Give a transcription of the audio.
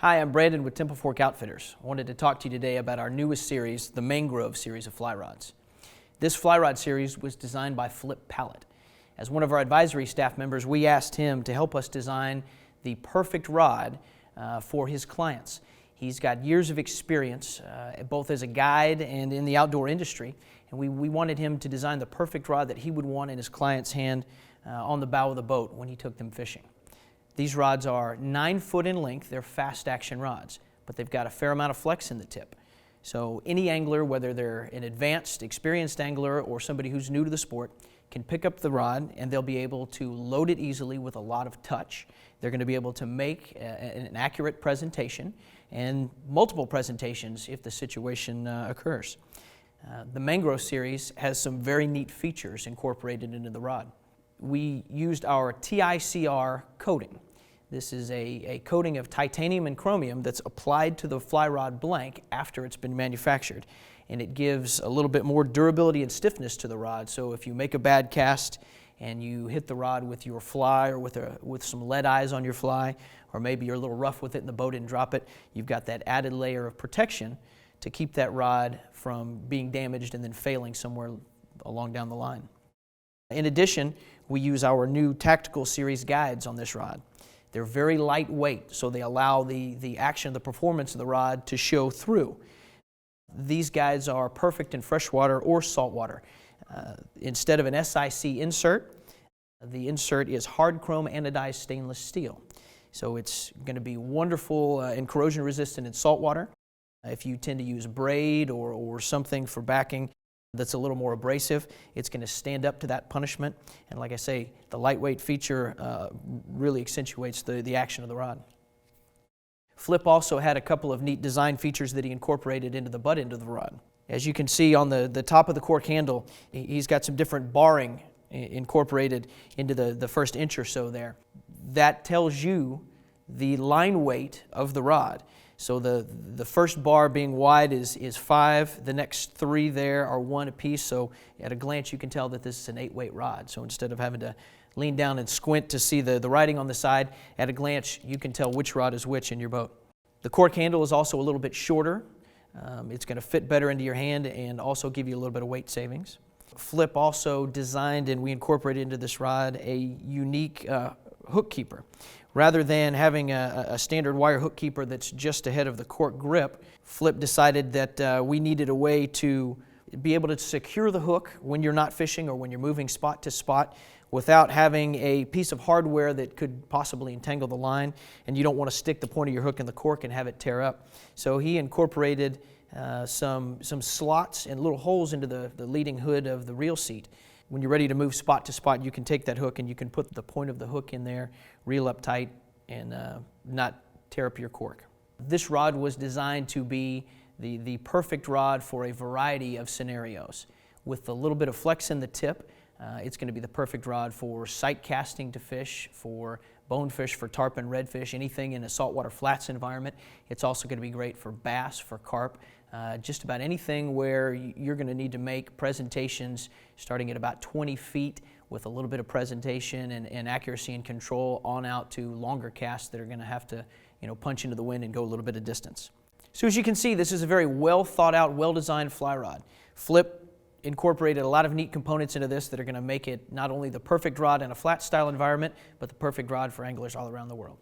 Hi, I'm Brandon with Temple Fork Outfitters. I wanted to talk to you today about our newest series, the Mangrove series of fly rods. This fly rod series was designed by Flip Pallet. As one of our advisory staff members, we asked him to help us design the perfect rod for his clients. He's got years of experience, both as a guide and in the outdoor industry, and we wanted him to design the perfect rod that he would want in his client's hand on the bow of the boat when he took them fishing. These rods are 9 foot in length. They're fast action rods, but they've got a fair amount of flex in the tip. So any angler, whether they're an advanced, experienced angler or somebody who's new to the sport, can pick up the rod and they'll be able to load it easily with a lot of touch. They're going to be able to make an accurate presentation and multiple presentations if the situation occurs. The Mangrove series has some very neat features incorporated into the rod. We used our TICR coating. This is a coating of titanium and chromium that's applied to the fly rod blank after it's been manufactured. And it gives a little bit more durability and stiffness to the rod. So if you make a bad cast and you hit the rod with your fly or with some lead eyes on your fly, or maybe you're a little rough with it and the boat didn't drop it, you've got that added layer of protection to keep that rod from being damaged and then failing somewhere along down the line. In addition, we use our new Tactical Series guides on this rod. They're very lightweight, so they allow the action, the performance of the rod to show through. These guides are perfect in freshwater or saltwater. Instead of an SIC insert, the insert is hard chrome anodized stainless steel. So it's going to be wonderful and corrosion resistant in saltwater. If you tend to use braid or something for backing that's a little more abrasive, it's going to stand up to that punishment. And like I say, the lightweight feature really accentuates the action of the rod. Flip also had a couple of neat design features that he incorporated into the butt end of the rod. As you can see on the top of the cork handle, he's got some different barring incorporated into the first inch or so there. That tells you the line weight of the rod. So the first bar being wide is 5, the next 3 there are 1 apiece, so at a glance you can tell that this is an 8-weight rod. So instead of having to lean down and squint to see the writing on the side, at a glance you can tell which rod is which in your boat. The cork handle is also a little bit shorter. It's going to fit better into your hand and also give you a little bit of weight savings. Flip also designed, and we incorporated into this rod, a unique hook keeper. Rather than having a standard wire hook keeper that's just ahead of the cork grip, Flip decided that we needed a way to be able to secure the hook when you're not fishing or when you're moving spot to spot without having a piece of hardware that could possibly entangle the line, and you don't want to stick the point of your hook in the cork and have it tear up. So he incorporated some slots and little holes into the leading hood of the reel seat. When you're ready to move spot to spot, you can take that hook and you can put the point of the hook in there, reel up tight, and not tear up your cork. This rod was designed to be the perfect rod for a variety of scenarios. With a little bit of flex in the tip, it's going to be the perfect rod for sight casting to fish, for bonefish, for tarpon, redfish, anything in a saltwater flats environment. It's also going to be great for bass, for carp, just about anything where you're going to need to make presentations starting at about 20 feet with a little bit of presentation and accuracy and control on out to longer casts that are going to have to punch into the wind and go a little bit of distance. So as you can see, this is a very well thought out, well designed fly rod. Flip incorporated a lot of neat components into this that are going to make it not only the perfect rod in a flat style environment, but the perfect rod for anglers all around the world.